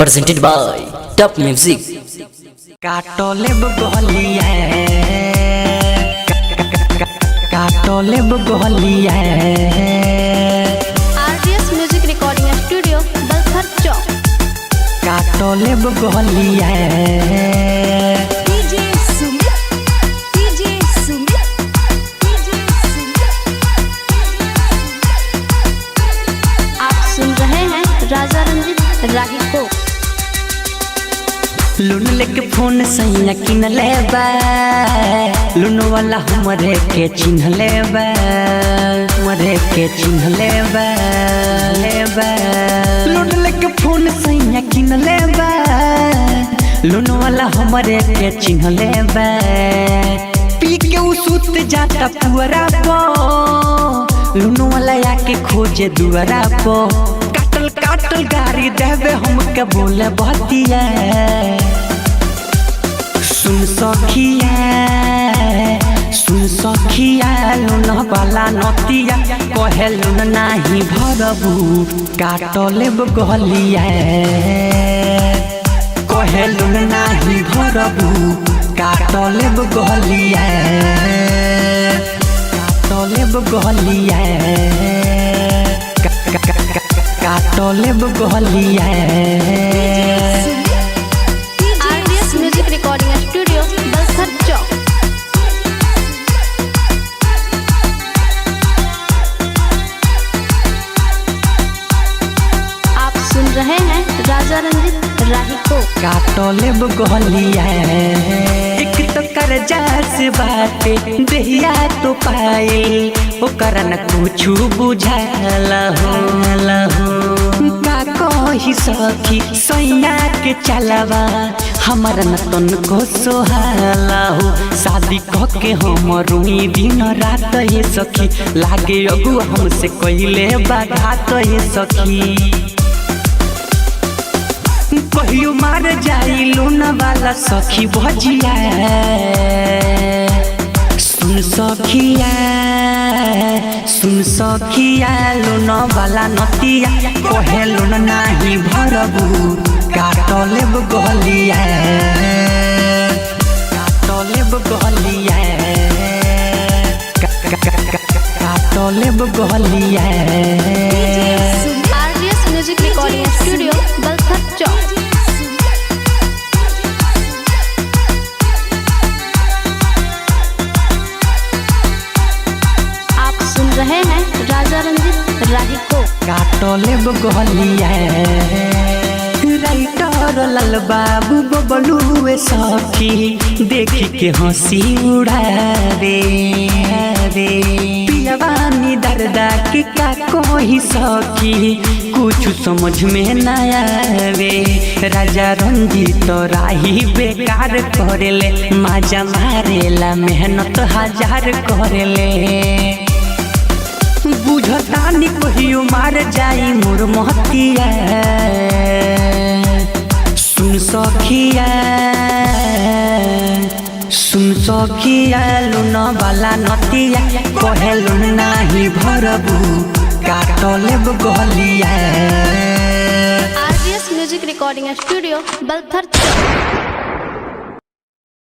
presented by Top Music। Katole बगलिया काटोले बगलिया RDS music recording studio Balthar Chowk. काटोले बगलिया DJ Sumit DJ Sumit DJ Sumit. आप सुन रहे हैं राजा रंजीत राही को। लुन लेके फोन सैया किन लेबा लुन वाला हमरे के चिन्ह लेबा हमरे के चिन्ह लेबा लेबा लुन लेके फोन सैया किन लेबा लुन वाला हमरे के चिन्ह लेबा पी के उ सुत जाता पुअरा पो लुन वाला आके खोजे दुआरा पो काटल काटल गाड़ी देवे हमके बोले बतिया सुन सखिया लुन वाला नतिया कहे लुन नाही भरबू काटले बगलिया कहे लुन नाही भरबू काटले बगलिया काटले बगलिया काटले बगलिया। RDS music recording studio Balthar Chowk. आप सुन रहे हैं राजा रंजीत राही को। काटले बगलिया एक तो करजा से बाटे देहिया तो पाए ओकर न कुछु बुझाला हो का कही सखी सैया के चलावा हमर न तन को सोहाला हो शादी कह के हम रोई दिन रात ये सखी लागे अगु हमसे कहिले बात ये सखी कहियो मार जाई लोन वाला सखी भजिया सुन सखिया लोन वाला नतिया कहे लोन नाही भरबू काटले बगलिया काटले बगलिया काटले बगलिया। RDS music recording studio Balthar Chowk. आप सुन रहे हैं राजा रंजीत राही को। काटले बगलिया राइटर लाल बाबू बबलुए सखी देखी के हंसी उड़ावे पिलवानी दर्दा के का कोई सखी कुछ समझ में न आवे राजा रंजीत राही बेकार करेले माजा मारेला मेहनत हजार करेले बुझतानी कहियो मार जाई मोर महतिया सुन सखिया लुन वाला नतिया कहे लुन नाही भरबू काटले बगलिया। RDS music recording studio Balthar चौक।